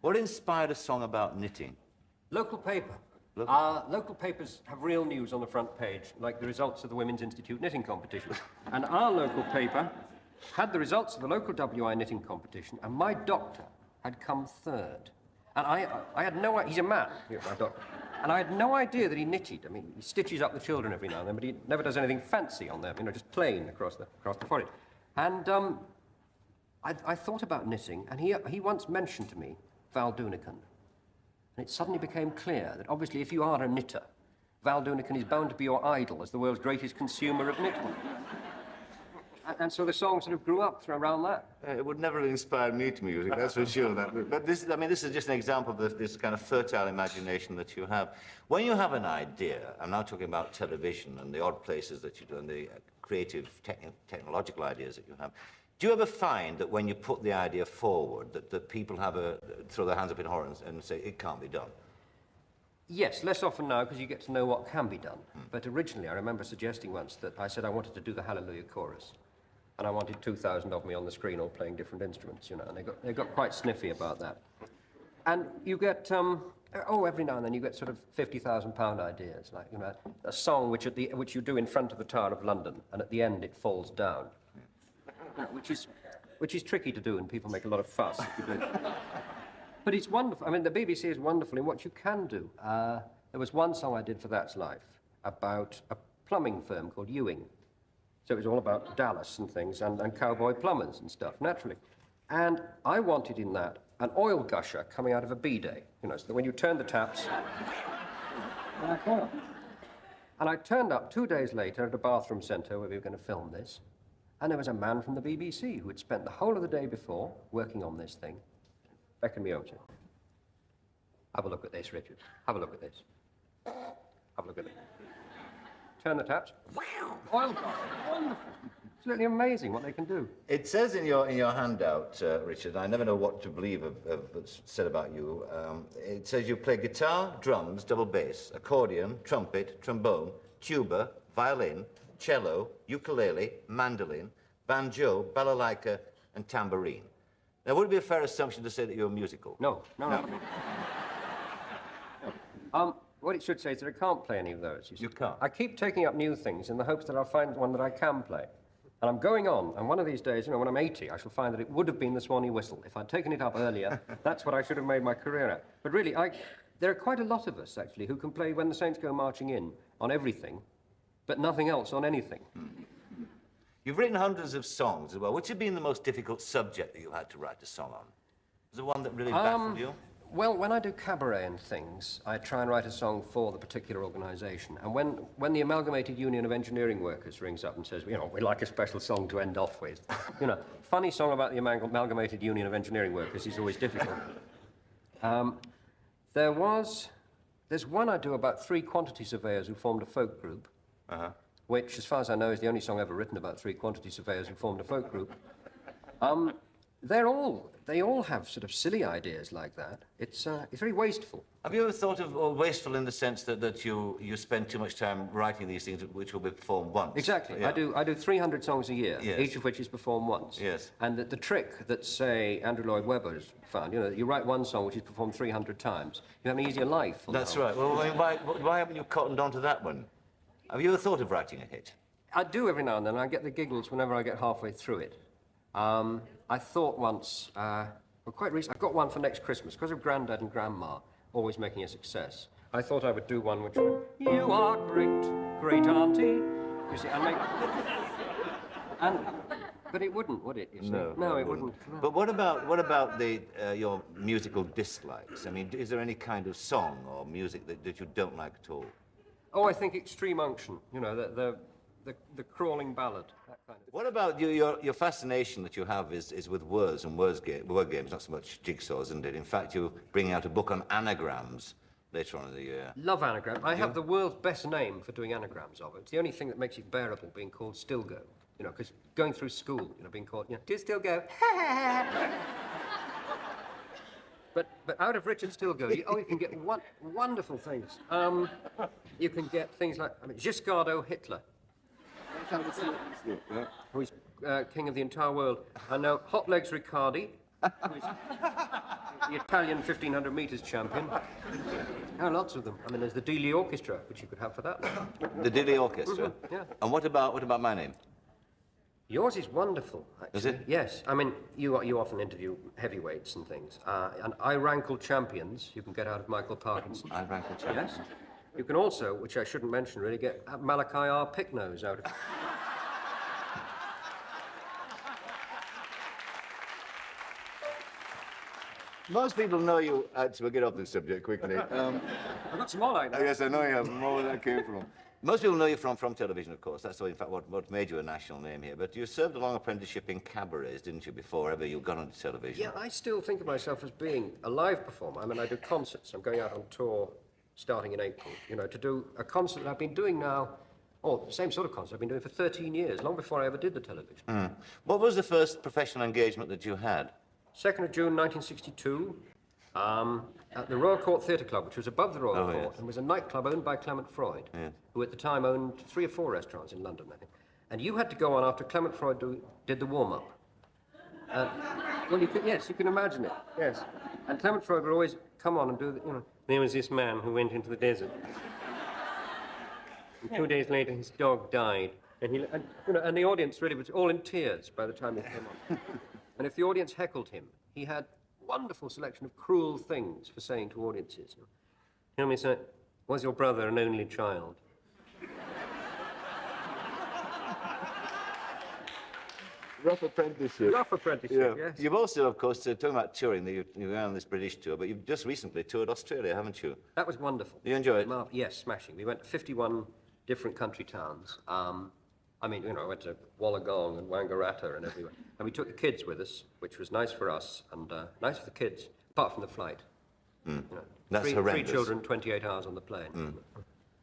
What inspired a song about knitting? Local paper. Local papers have real news on the front page, like the results of the Women's Institute knitting competition. And our local paper had the results of the local WI knitting competition, and my doctor had come third. And I had no idea, he's a man, my doctor, and I had no idea that he knitted. I mean, he stitches up the children every now and then, but he never does anything fancy on them, just plain across the forehead. And I thought about knitting, and he once mentioned to me Val Doonican. And it suddenly became clear that obviously if you are a knitter, Val Doonican is bound to be your idol as the world's greatest consumer of knitwear. And so the song sort of grew up around that. It would never have inspired me to music, that's for sure. But this is just an example of this kind of fertile imagination that you have. When you have an idea, I'm now talking about television and the odd places that you do and the creative, technological ideas that you have, do you ever find that when you put the idea forward, that people throw their hands up in horror and say, it can't be done? Yes, less often now because you get to know what can be done. But originally, I remember suggesting once that I said I wanted to do the Hallelujah chorus. And I wanted 2,000 of me on the screen all playing different instruments, and they got quite sniffy about that. And you get, every now and then you get sort of £50,000 ideas, like, a song which you do in front of the Tower of London, and at the end it falls down. Which is tricky to do, and people make a lot of fuss if you do it. But it's wonderful. I mean, the BBC is wonderful in what you can do. There was one song I did for That's Life about a plumbing firm called Ewing. So it was all about Dallas and things, and cowboy plumbers and stuff, naturally. And I wanted in that an oil gusher coming out of a bidet, so that when you turn the taps... And I turned up 2 days later at a bathroom centre where we were going to film this, and there was a man from the BBC who had spent the whole of the day before working on this thing, beckoned me over to him. Have a look at this, Richard. Have a look at this. Have a look at it. Turn the taps. Wow! Oil gusher. Wonderful. Absolutely amazing what they can do. It says in your handout, Richard, I never know what to believe of what's said about you. It says you play guitar, drums, double bass, accordion, trumpet, trombone, tuba, violin, cello, ukulele, mandolin, banjo, balalaika, and tambourine. Now, would it be a fair assumption to say that you're musical? No. What it should say is that I can't play any of those. You can't? I keep taking up new things in the hopes that I'll find one that I can play. And I'm going on, and one of these days, when I'm 80, I shall find that it would have been the Swanee Whistle. If I'd taken it up earlier, that's what I should have made my career at. But really, there are quite a lot of us, actually, who can play When the Saints Go Marching In on everything, but nothing else on anything. You've written hundreds of songs as well. Which has been the most difficult subject that you had to write a song on? Was there one that really baffled you? Well, when I do cabaret and things, I try and write a song for the particular organisation. And when the Amalgamated Union of Engineering Workers rings up and says, we'd like a special song to end off with, funny song about the Amalgamated Union of Engineering Workers is always difficult. There's one I do about 3 quantity surveyors who formed a folk group, which, as far as I know, is the only song ever written about 3 quantity surveyors who formed a folk group. They all have sort of silly ideas like that. It's very wasteful. Have you ever thought of wasteful in the sense that you spend too much time writing these things which will be performed once? Exactly. Yeah. I do 300 songs a year, yes. each of which is performed once. Yes. And the trick that, say, Andrew Lloyd Webber has found, you write one song which is performed 300 times, you have an easier life. That's right. Well, I mean, why haven't you cottoned on to that one? Have you ever thought of writing a hit? I do every now and then. I get the giggles whenever I get halfway through it. I thought once, quite recently, I've got one for next Christmas, because of Grandad and Grandma always making a success. I thought I would do one which went, you are great, great auntie. You see, but it wouldn't, would it? You see? No, it wouldn't. No. But what about your musical dislikes? I mean, is there any kind of song or music that you don't like at all? Oh, I think Extreme Unction, the crawling ballad, that kind of thing. What about your fascination that you have is with words and word games, not so much jigsaws, isn't it? In fact, you're bringing out a book on anagrams later on in the year. Love anagrams. I have the world's best name for doing anagrams of it. It's the only thing that makes it bearable being called Stilgoe, because going through school, being called, do Stilgoe. But out of Richard Stilgoe, you can get wonderful things. You can get things like, Giscardo Hitler, who is king of the entire world. And now Hot Legs Riccardi, the Italian 1500 metres champion. Oh, lots of them. I mean, there's the Dealey Orchestra, which you could have for that one. The Dilly Orchestra? Yeah. And what about my name? Yours is wonderful, actually. Is it? Yes. I mean, you often interview heavyweights and things. And I-rankle champions you can get out of Michael Parkinson. I rank the champ. Yes. You can also, which I shouldn't mention really, get Malachi R. Picknose out of... Most people know you, we'll get off this subject quickly. I've got some more like that. Yes, I know you have. More where that came from. Most people know you from television, of course. That's, in fact, what made you a national name here. But you served a long apprenticeship in cabarets, didn't you, before ever you got onto television? Yeah, I still think of myself as being a live performer. I mean, I do concerts. I'm going out on tour starting in April, you know, to do a concert that I've been doing now, the same sort of concert I've been doing for 13 years, long before I ever did the television. What was the first professional engagement that you had? 2nd of June 1962, at the Royal Court Theatre Club, which was above the Royal Court, yes. and was a nightclub owned by Clement Freud, who at the time owned 3 or 4 restaurants in London, I think. And you had to go on after Clement Freud did the warm-up. Well, you can imagine it, yes. And Clement Freud would always come on and do the, you know, there was this man who went into the desert. And 2 days later, his dog died. And the audience really was all in tears by the time he came on. And if the audience heckled him, he had a wonderful selection of cruel things for saying to audiences. Tell me, sir, was your brother an only child? Rough apprenticeship. Rough apprenticeship, yes. You've also, of course, talking about touring, you're going on this British tour, but you've just recently toured Australia, haven't you? That was wonderful. You enjoy it? Yes, smashing. We went to 51 different country towns. I mean, you know, I went to Wollongong and Wangaratta and everywhere. And we took the kids with us, which was nice for us and nice for the kids, apart from the flight. You know, That's three horrendous. children, 28 hours on the plane.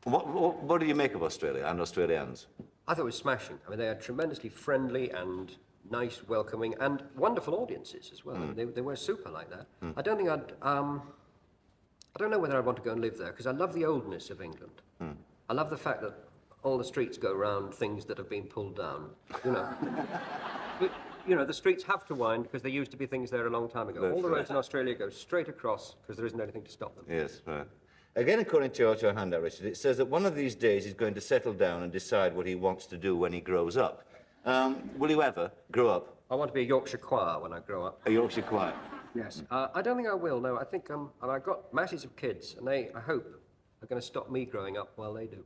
What do you make of Australia and Australians? I thought it was smashing. I mean, they are tremendously friendly and nice, welcoming, and wonderful audiences as well. I mean, they were super like that. I don't think I don't know whether I want to go and live there, because I love the oldness of England. I love the fact that all the streets go round things that have been pulled down, you know. But, you know, the streets have to wind because there used to be things there a long time ago. That's all the right. roads in Australia go straight across because there isn't anything to stop them. Yes, right. Again, according to your handout, Richard, it says that one of these days he's going to settle down and decide what he wants to do when he grows up. Will you ever grow up I want to be a Yorkshire choir when I grow up. a Yorkshire choir? Yes. I don't think I will, no. I think I've got masses of kids, and they, I hope, are going to stop me growing up while they do.